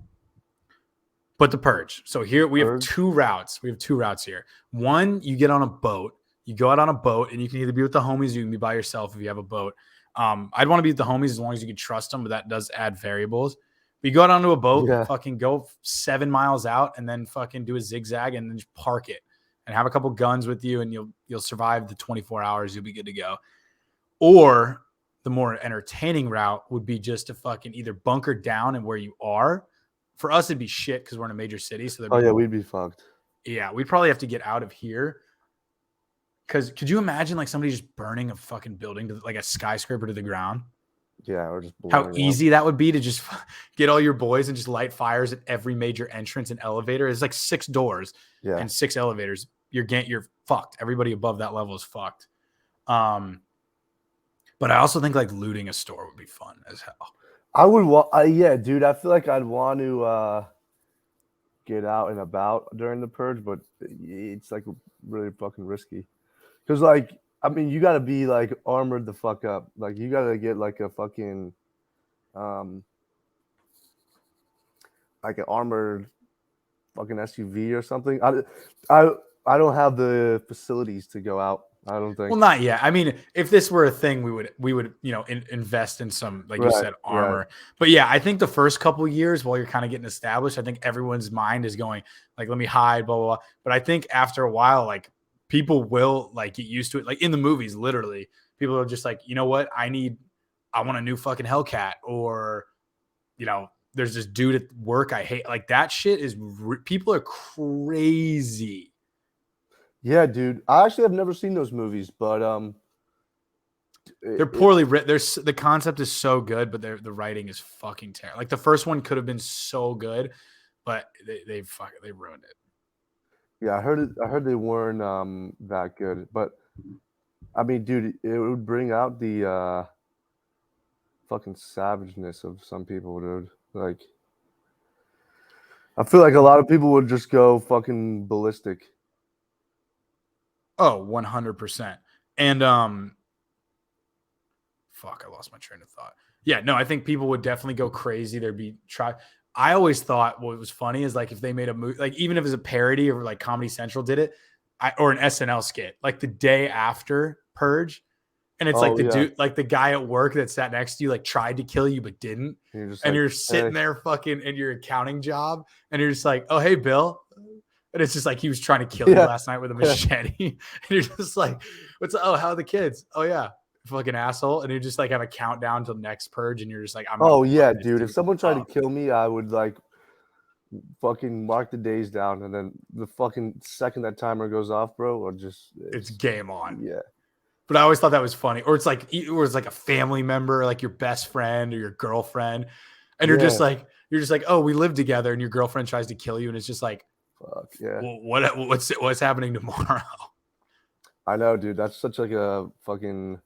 But the Purge. So here we have two routes. We have two routes here. One, you get on a boat. You go out on a boat, and you can either be with the homies, or you can be by yourself if you have a boat. I'd want to be with the homies as long as you can trust them, but that does add variables. But you go out onto a boat, fucking go 7 miles out, and then fucking do a zigzag, and then just park it, and have a couple guns with you, and you'll survive the 24 hours. You'll be good to go. Or the more entertaining route would be just to fucking either bunker down and where you are. For us, it'd be shit because we're in a major city. So we'd be fucked. Yeah, we'd probably have to get out of here. Because could you imagine like somebody just burning a fucking building to like a skyscraper to the ground? Yeah, or just how easy that would be to just get all your boys and just light fires at every major entrance and elevator. There's like 6 doors and 6 elevators. You're fucked. Everybody above that level is fucked. But I also think like looting a store would be fun as hell. I would dude. I feel like I'd want to get out and about during the Purge, but it's like really fucking risky. Because like, I mean, you got to be like armored the fuck up. Like you got to get like a fucking, like an armored fucking SUV or something. I don't have the facilities to go out. I don't think. Well, not yet. I mean, if this were a thing, we would invest in some, like you said, armor. Right. But yeah, I think the first couple of years while you're kind of getting established, I think everyone's mind is going like, let me hide, blah, blah, blah. But I think after a while, like people will like get used to it. Like in the movies, literally, people are just like, you know what? I want a new fucking Hellcat, or, there's this dude at work I hate. Like that shit is people are crazy. Yeah, dude. I actually have never seen those movies, but they're poorly written. The concept is so good, but the writing is fucking terrible. Like the first one could have been so good, but they ruined it. Yeah, I heard they weren't that good, but I mean, dude, it would bring out the fucking savageness of some people, dude. Like, I feel like a lot of people would just go fucking ballistic. Oh, 100%. And fuck, I lost my train of thought. Yeah, no, I think people would definitely go crazy. I always thought what was funny is like if they made a movie, like even if it was a parody or like Comedy Central did it, or an SNL skit, like the day after Purge, and it's dude, like the guy at work that sat next to you, like tried to kill you but didn't, you're sitting there fucking in your accounting job, and you're just like, oh hey Bill. And it's just like he was trying to kill you last night with a machete. And you're just like, how are the kids? Oh, yeah. Fucking asshole. And you just like have a countdown till next Purge. And you're just like, dude. If someone tried to kill me, I would like fucking mark the days down. And then the fucking second that timer goes off, bro, or just. It's game on. Yeah. But I always thought that was funny. Or it's like a family member, like your best friend or your girlfriend. And you're just like, oh, we live together. And your girlfriend tries to kill you. And it's just like, fuck yeah. Well, what's happening tomorrow? I know, dude. That's such like a fucking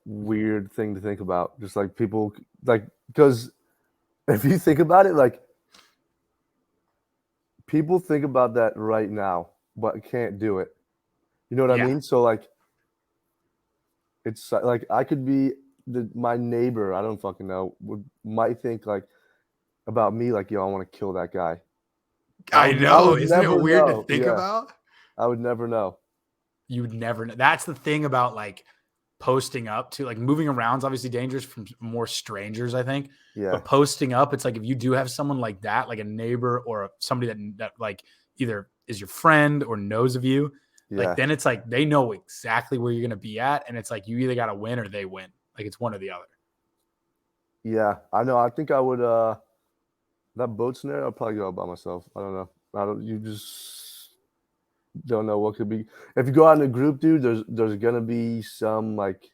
weird thing to think about. Just like people, like, because if you think about it, like people think about that right now, but can't do it. You know what I mean? So like, it's like I could be my neighbor. I don't fucking know. Might think like about me, like, yo, I want to kill that guy. I know. Isn't it weird to think about? I would never know. You would never know. That's the thing about like posting up to, like, moving around is obviously dangerous from more strangers, I think. Yeah. But posting up, it's like if you do have someone like that, like a neighbor or somebody that like either is your friend or knows of you, like then it's like they know exactly where you're gonna be at, and it's like you either gotta win or they win. Like it's one or the other. Yeah, I know. I think I would that boat scenario, I'll probably go out by myself. I don't know. You just don't know what could be. If you go out in a group, dude, there's gonna be some like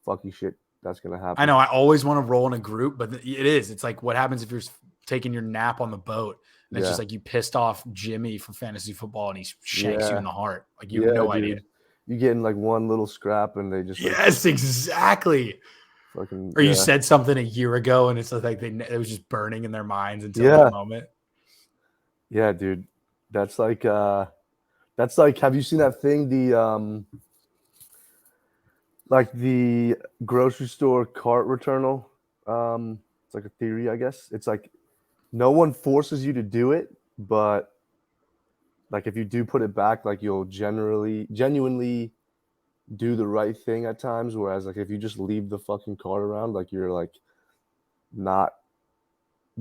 fucky shit that's gonna happen. I know. I always want to roll in a group, but it is. It's like what happens if you're taking your nap on the boat, and it's just like you pissed off Jimmy for fantasy football, and he shanks you in the heart. Like you have no idea. You get in like one little scrap, and they just yes, exactly. Fucking, or you said something a year ago and it's like it was just burning in their minds until that moment. Yeah, dude. That's like have you seen that thing, the like the grocery store cart returnal? It's like a theory, I guess. It's like no one forces you to do it, but like if you do put it back, like you'll genuinely do the right thing at times. Whereas like if you just leave the fucking cart around, like you're like not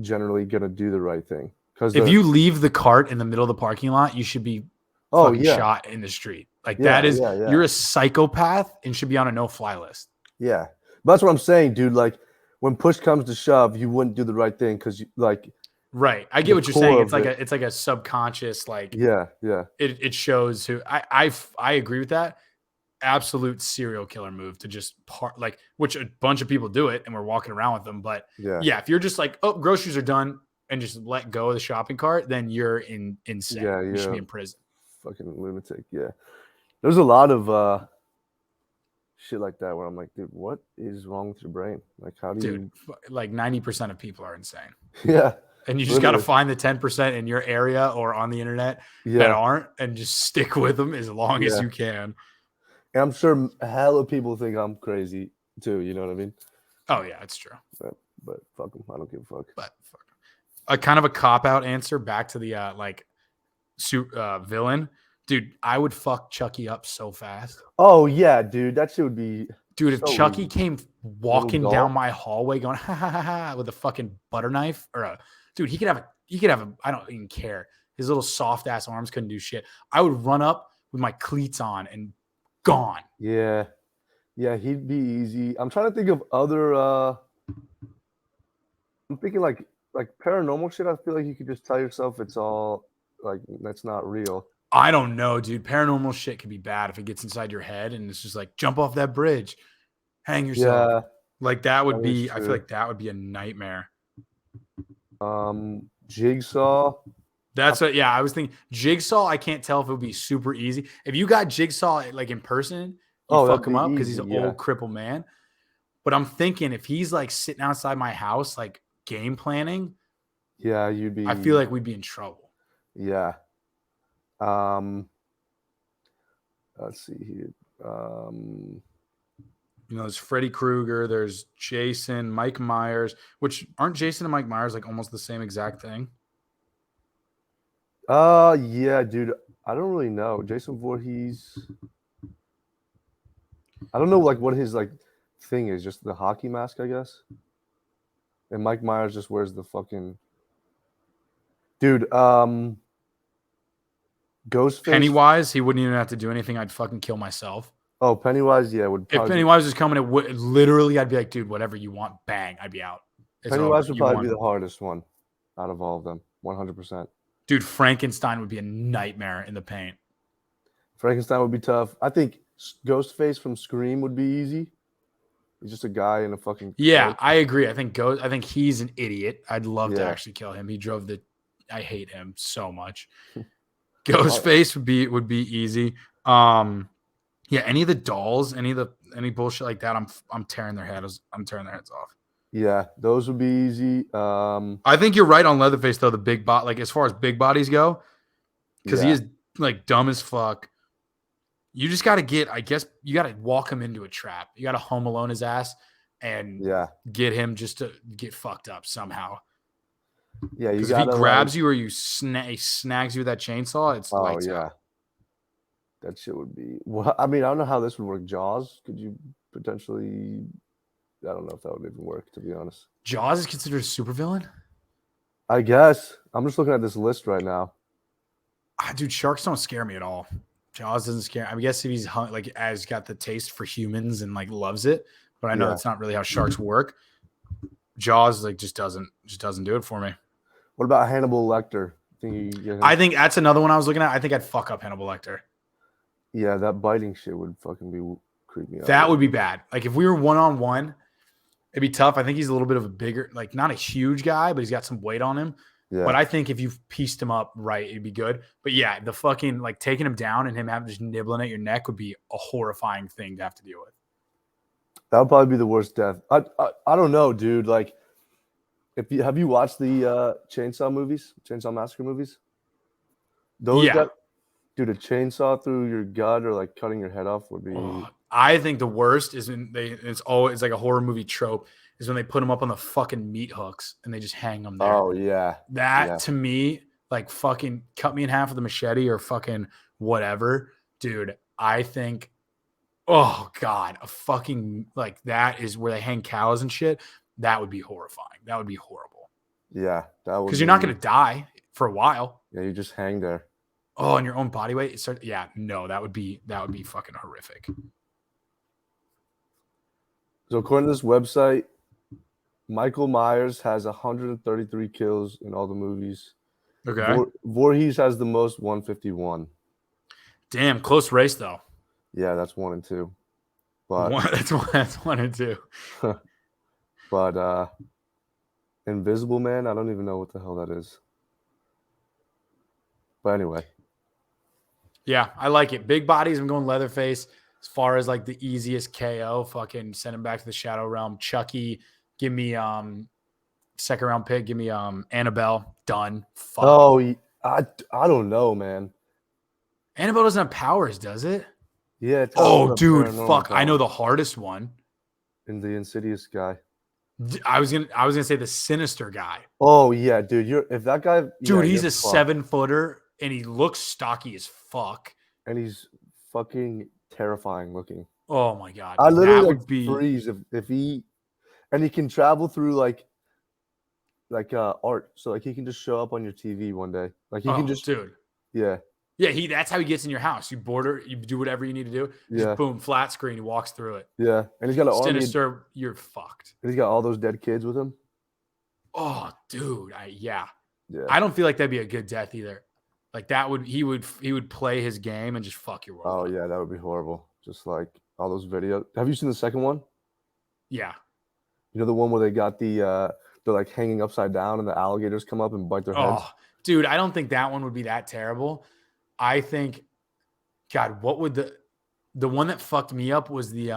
generally gonna do the right thing. Because if you leave the cart in the middle of the parking lot, you should be fucking shot in the street. Like that is you're a psychopath and should be on a no-fly list. Yeah, but that's what I'm saying, dude. Like when push comes to shove, you wouldn't do the right thing because you like. Right, I get what you're saying. It's like a subconscious like. Yeah. It shows who I agree with that. Absolute serial killer move to just like which a bunch of people do it and we're walking around with them. But yeah, if you're just like, oh, groceries are done and just let go of the shopping cart, then you're insane. Yeah, you should be in prison. Fucking lunatic. Yeah, there's a lot of shit like that where I'm like, dude, what is wrong with your brain? Like, how do you? Like 90% of people are insane. Yeah. And you just got to find the 10% in your area or on the internet that aren't and just stick with them as long as you can. And I'm sure hella people think I'm crazy too. You know what I mean? Oh, yeah, it's true. But fuck them. I don't give a fuck. But fuck them. A kind of a cop-out answer back to the villain. Dude, I would fuck Chucky up so fast. Oh, yeah, dude. That shit would be... Dude, if Chucky came walking down my hallway going, ha, ha, ha, ha, with a fucking butter knife or a... Dude, he could have a, I don't even care. His little soft ass arms couldn't do shit. I would run up with my cleats on and gone. Yeah. Yeah, he'd be easy. I'm trying to think of other, I'm thinking like paranormal shit. I feel like you could just tell yourself it's all like, that's not real. I don't know, dude. Paranormal shit can be bad if it gets inside your head and it's just like, jump off that bridge, hang yourself. Yeah. Like that would be, I feel like that would be a nightmare. Jigsaw. That's what. Yeah, I was thinking Jigsaw. I can't tell if it would be super easy. If you got Jigsaw like in person, you fuck him up because he's an old crippled man. But I'm thinking if he's like sitting outside my house, like game planning. Yeah, you'd be. I feel like we'd be in trouble. Yeah. Let's see here. There's Freddy Krueger, there's Jason, Mike Myers, which aren't Jason and Mike Myers like almost the same exact thing? Yeah, dude. I don't really know. Jason Voorhees. I don't know like what his like thing is, just the hockey mask, I guess. And Mike Myers just wears the fucking dude, Ghostface. Pennywise, he wouldn't even have to do anything. I'd fucking kill myself. Oh, Pennywise, yeah, would. If Pennywise was coming, it would literally. I'd be like, dude, whatever you want, bang, I'd be out. Pennywise would probably be the hardest one out of all of them, 100%. Dude, Frankenstein would be a nightmare in the paint. Frankenstein would be tough. I think Ghostface from Scream would be easy. He's just a guy in a fucking. Yeah, coat. I agree. I think he's an idiot. I'd love to actually kill him. He drove the. I hate him so much. Ghostface would be easy. Yeah, any of the dolls, any bullshit like that, I'm tearing their heads off. Yeah, those would be easy. I think you're right on Leatherface though. The big bot, like as far as big bodies go, because he is like dumb as fuck. You just got to I guess you got to walk him into a trap. You got to Home Alone his ass and get him just to get fucked up somehow. Yeah, because if he grabs you or he snags you with that chainsaw, it's lights out. That shit would be. Well, I mean, I don't know how this would work. Jaws? Could you potentially? I don't know if that would even work, to be honest. Jaws is considered a supervillain? I guess. I'm just looking at this list right now. Dude, sharks don't scare me at all. Jaws doesn't scare. I guess if he's has got the taste for humans and like loves it, but I know that's not really how sharks work. Jaws like just doesn't do it for me. What about Hannibal Lecter? I think that's another one I was looking at. I think I'd fuck up Hannibal Lecter. Yeah, that biting shit would fucking be creepy. That would be bad. Like if we were 1-on-1, it'd be tough. I think he's a little bit of a bigger, like not a huge guy, but he's got some weight on him. Yeah. But I think if you pieced him up right, it'd be good. But yeah, the fucking like taking him down and him having just nibbling at your neck would be a horrifying thing to have to deal with. That would probably be the worst death. I don't know, dude. Like, have you watched the Chainsaw Massacre movies? Those dude, a chainsaw through your gut or like cutting your head off would be. I think the worst is it's always like a horror movie trope is when they put them up on the fucking meat hooks and they just hang them there. Oh yeah. That to me, like fucking cut me in half with a machete or fucking whatever, dude. I think, oh God, a fucking like that is where they hang cows and shit. That would be horrifying. That would be horrible. Yeah, that would. Because you're not going to die for a while. Yeah, you just hang there. Oh, and your own body weight. Yeah, no, that would be fucking horrific. So according to this website, Michael Myers has 133 kills in all the movies. Okay. Voorhees has the most, 151. Damn, close race though. Yeah, that's 1 and 2. But that's 1 and 2. But Invisible Man, I don't even know what the hell that is. But anyway. Yeah, I like it. Big bodies, I'm going Leatherface. As far as like the easiest KO, fucking send him back to the Shadow Realm. Chucky, give me second round pick. Give me Annabelle. Done. Fuck. Oh, I don't know, man. Annabelle doesn't have powers, does it? Yeah. Oh, dude, fuck. Power. I know the hardest one. In the Insidious guy. I was gonna say the Sinister guy. Oh yeah, dude. If that guy, dude, he's a 7-footer and he looks stocky as fuck. And he's fucking terrifying looking. Oh my God. I literally would freeze if he, and he can travel through like art. So like he can just show up on your TV one day. Like he can just, dude. Yeah. Yeah, that's how he gets in your house. You do whatever you need to do. Just boom, flat screen. He walks through it. Yeah, and he's got an Sinister. You're fucked. And he's got all those dead kids with him. Oh, dude. Yeah. I don't feel like that'd be a good death either. Like that he would play his game and just fuck your world. Oh yeah, that would be horrible. Just like all those videos. Have you seen the second one? Yeah. You know the one where they got they're like hanging upside down and the alligators come up and bite their heads? Oh, dude, I don't think that one would be that terrible. I think, God, what would the one that fucked me up was the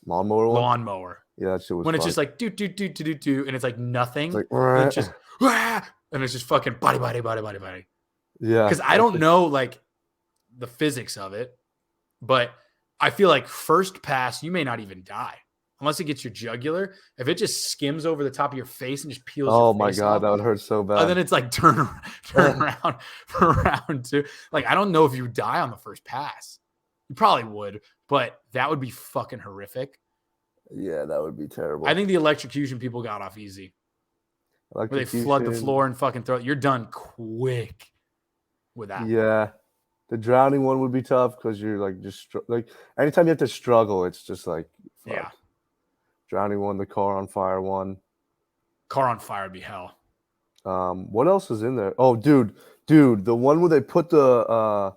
lawnmower one? Lawnmower. Yeah, that shit was when fun. It's just like do and it's like nothing. It's like, and it's just and it's just fucking body. Yeah. Because I don't know like the physics of it, but I feel like first pass you may not even die. Unless it gets your jugular, if it just skims over the top of your face and just peels your face God, off, that would hurt so bad. And then it's like turn around for round 2. Like, I don't know if you die on the first pass. You probably would, but that would be fucking horrific. Yeah, that would be terrible. I think the electrocution people got off easy. Where they flood the floor and fucking throw it. You're done quick with that. Yeah. The drowning one would be tough because you're like just like anytime you have to struggle, it's just like fuck. Yeah. Drowning one, the car on fire one. Car on fire would be hell. What else is in there? Oh, dude, the one where they put the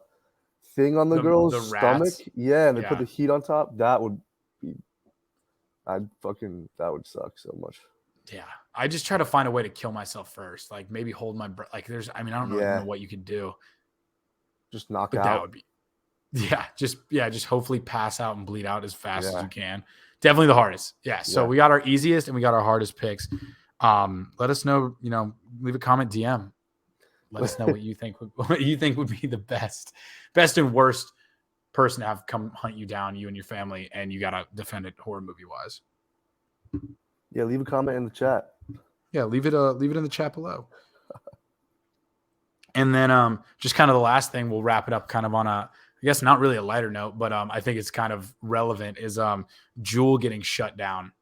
thing on the girl's stomach. Yeah, and they put the heat on top. That would be. That would suck so much. Yeah, I just try to find a way to kill myself first. Like maybe hold my breath. Like I don't know what you could do. Just knock out. That would be. Just hopefully pass out and bleed out as fast as you can. Definitely the hardest. Yeah. So we got our easiest and we got our hardest picks. Let us know, leave a comment, DM. Let us know what you think would be the best and worst person to have come hunt you down, you and your family, and you got to defend it horror movie wise. Yeah. Leave a comment in the chat. Yeah. Leave it in the chat below. And then just kind of the last thing, we'll wrap it up kind of on I guess not really a lighter note, but I think it's kind of relevant is Jewel getting shut down.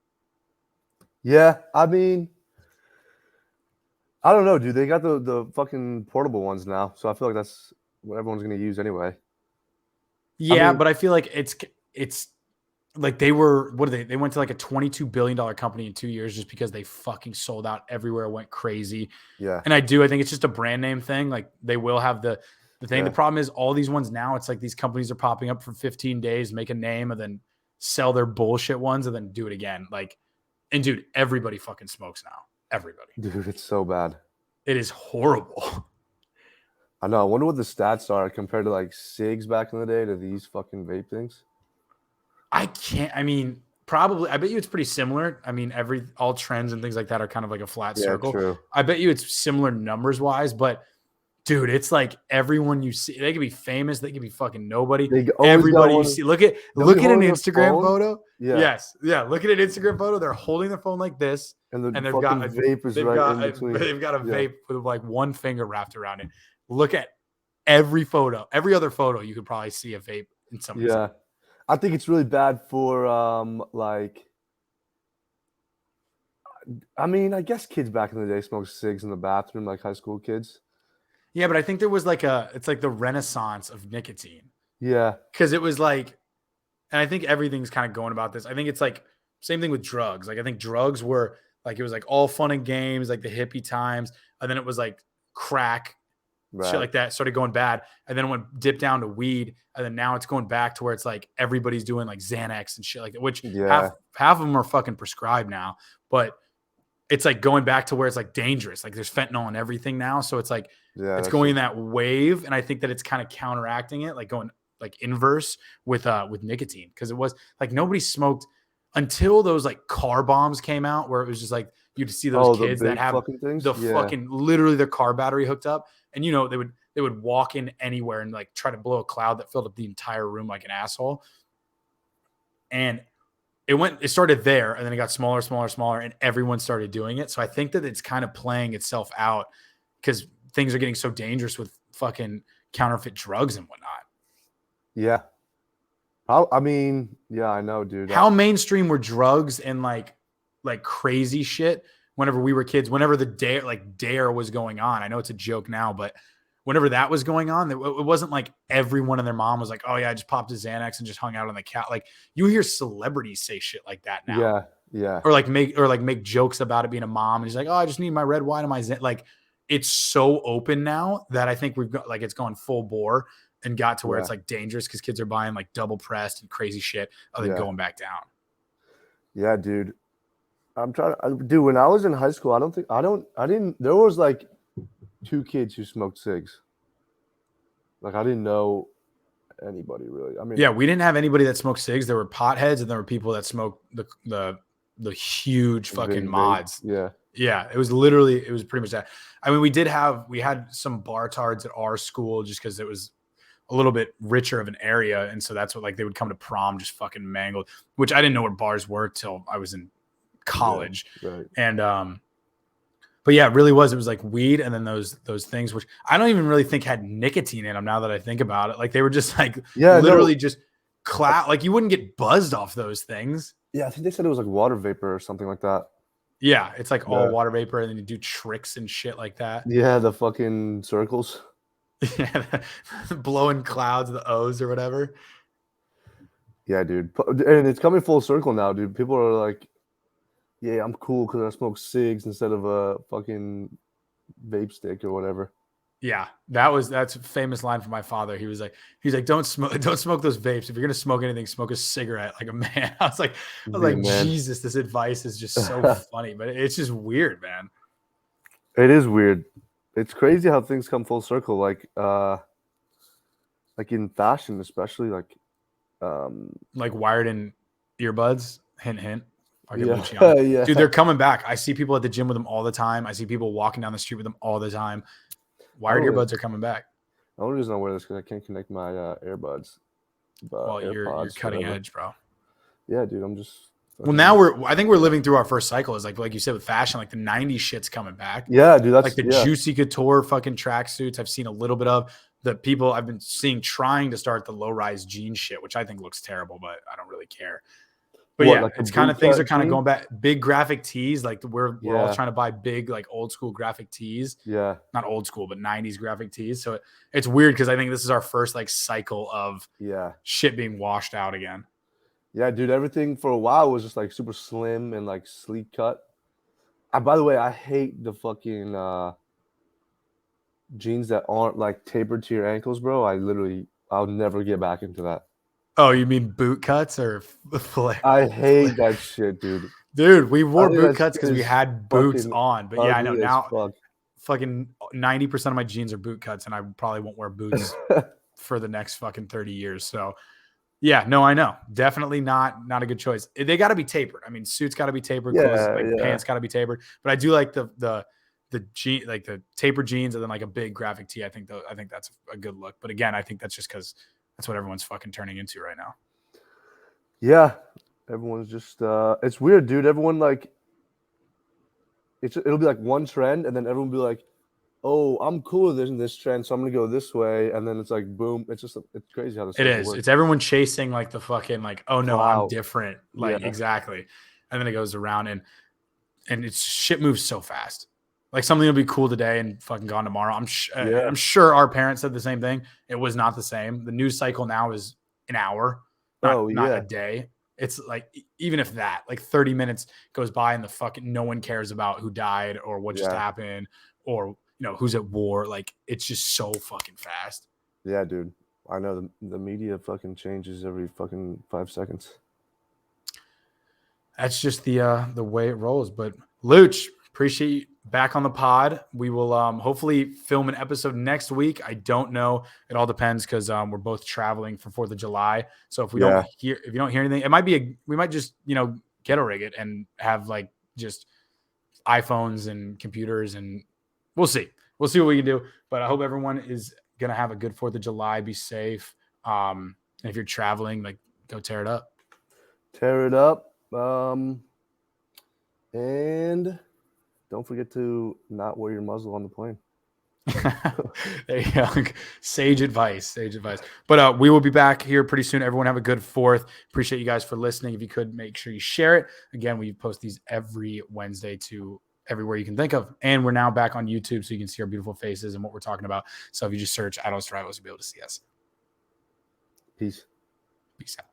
Yeah, I mean, I don't know, dude. They got the fucking portable ones now, so I feel like that's what everyone's gonna use anyway. Yeah, but I feel like it's like they were they went to like a $22 billion company in 2 years just because they fucking sold out everywhere, went crazy. Yeah, and I think it's just a brand name thing. Like they will have the thing. The problem is all these ones now, it's like these companies are popping up for 15 days, make a name, and then sell their bullshit ones and then do it again. Like, and dude, everybody fucking smokes now. Everybody. Dude, it's so bad. It is horrible. I know. I wonder what the stats are compared to like cigs back in the day to these fucking vape things. Probably. I bet you it's pretty similar. I mean, all trends and things like that are kind of like a flat circle. True. I bet you it's similar numbers wise, but Dude, it's like everyone you see, they could be famous, they could be fucking nobody. Always Everybody you see, look at an Instagram photo. Yeah. Yes, yeah. Look at an Instagram photo. They're holding their phone like this, and they've got a vape is right in between. They've got a vape with like one finger wrapped around it. Look at every photo, every other photo. You could probably see a vape in some. Yeah, I think it's really bad for like. I mean, I guess kids back in the day smoked cigs in the bathroom, like high school kids. Yeah, but I think there was it's like the renaissance of nicotine. Yeah. Because it was like, and I think everything's kind of going about this. I think it's like same thing with drugs. Like I think drugs were like, it was like all fun and games, like the hippie times. And then it was like crack, shit like that started going bad. And then it went dipped down to weed. And then now it's going back to where it's like everybody's doing like Xanax and shit like that, which half of them are fucking prescribed now. But it's like going back to where it's like dangerous. Like there's fentanyl and everything now. So it's like, it's going in that wave. And I think that it's kind of counteracting it, like going like inverse with nicotine. Cause it was like, nobody smoked until those like car bombs came out where it was just like, you'd see those kids that have the fucking, literally their car battery hooked up. And you know, they would walk in anywhere and like try to blow a cloud that filled up the entire room like an asshole. And it started there and then it got smaller, and everyone started doing it. So I think that it's kind of playing itself out because things are getting so dangerous with fucking counterfeit drugs and whatnot. Yeah. I mean, yeah, I know, dude. How mainstream were drugs and like crazy shit whenever we were kids, whenever the dare was going on. I know it's a joke now, but whenever that was going on, it wasn't like everyone and their mom was like, oh yeah, I just popped a Xanax and just hung out on the couch. Like you hear celebrities say shit like that now. Yeah. Yeah. Or make jokes about it being a mom. And he's like, oh, I just need my red wine and my Xanax. Like it's so open now that I think we've got like, it's gone full bore and got to where it's like dangerous because kids are buying like double pressed and crazy shit other than going back down. Yeah, dude. I'm trying to, dude, when I was in high school, there was like 2 kids who smoked cigs. Like I didn't know anybody really. I mean, yeah, we didn't have anybody that smoked cigs. There were potheads and there were people that smoked the huge fucking mods. Yeah. Yeah. It was pretty much that. I mean, we had some bartards at our school just because it was a little bit richer of an area. And so that's what like they would come to prom just fucking mangled, which I didn't know what bars were till I was in college. Yeah, right. And but yeah, it really was. It was like weed and then those things, which I don't even really think had nicotine in them now that I think about it. Like they were just like literally just like you wouldn't get buzzed off those things. Yeah, I think they said it was like water vapor or something like that. Yeah, it's like all water vapor and then you do tricks and shit like that. Yeah, the fucking circles. Yeah, blowing clouds, the O's or whatever. Yeah, dude. And it's coming full circle now, dude. People are like, yeah, I'm cool because I smoke cigs instead of a fucking vape stick or whatever. Yeah, that's a famous line from my father. He's like, don't smoke those vapes. If you're gonna smoke anything, smoke a cigarette like a man. I was like, man. Jesus, this advice is just so funny, but it's just weird, man. It is weird. It's crazy how things come full circle, like in fashion, especially like wired in earbuds. Hint, hint. Yeah. Dude, they're coming back. I see people at the gym with them all the time. I see people walking down the street with them all the time. Wired earbuds are coming back. The only reason I wear this because I can't connect my earbuds. Well, you're cutting edge, bro. Yeah, dude. I'm just. Well, now I think we're living through our first cycle. Is like you said with fashion, like the '90s shit's coming back. Yeah, dude. That's like the Juicy Couture fucking tracksuits. I've seen a little bit of the people I've been seeing trying to start the low-rise jean shit, which I think looks terrible, but I don't really care. But like it's kind of things are kind of going back. Big graphic tees, like we're all trying to buy big like old school graphic tees. Yeah, not old school, but '90s graphic tees. So it's weird because I think this is our first like cycle of shit being washed out again. Yeah, dude. Everything for a while was just like super slim and like sleek cut. By the way, I hate the fucking jeans that aren't like tapered to your ankles, bro. I'll never get back into that. Oh, you mean boot cuts or flare? I hate that shit, dude. Dude, we wore boot cuts because we had boots on. But yeah, I know now fucking 90% of my jeans are boot cuts and I probably won't wear boots for the next fucking 30 years. So yeah, no, I know. Definitely not a good choice. They got to be tapered. I mean, suits got to be tapered. Pants got to be tapered. But I do like the the tapered jeans and then like a big graphic tee. I think that's a good look. But again, I think that's just because that's what everyone's fucking turning into right now. Yeah, everyone's just it's weird, dude. Everyone like it'll be like one trend, and then everyone will be like, "Oh, I'm cool with this trend, so I'm gonna go this way." And then it's like, boom! It's crazy how this works. It's everyone chasing like the fucking like, oh no, I'm different. Like exactly, and then it goes around and it's shit moves so fast. Like something will be cool today and fucking gone tomorrow. I'm sure our parents said the same thing. It was not the same. The news cycle now is an hour, not a day. It's like, even if that, like 30 minutes goes by and the fucking no one cares about who died or what just happened or, who's at war. Like, it's just so fucking fast. Yeah, dude. I know the media fucking changes every fucking 5 seconds. That's just the way it rolls. But Luch, appreciate you back on the pod. We will hopefully film an episode next week. I don't know. It all depends because we're both traveling for 4th of July. So if you don't hear anything, it might be we might just ghetto rig it and have like just iPhones and computers, and we'll see. We'll see what we can do. But I hope everyone is gonna have a good 4th of July. Be safe. And if you're traveling, like, go tear it up. Tear it up. And don't forget to not wear your muzzle on the plane. There you go. Sage advice. But we will be back here pretty soon. Everyone have a good 4th. Appreciate you guys for listening. If you could, make sure you share it. Again, we post these every Wednesday to everywhere you can think of. And we're now back on YouTube, so you can see our beautiful faces and what we're talking about. So if you just search Adults Rivals, you'll be able to see us. Peace. Peace out.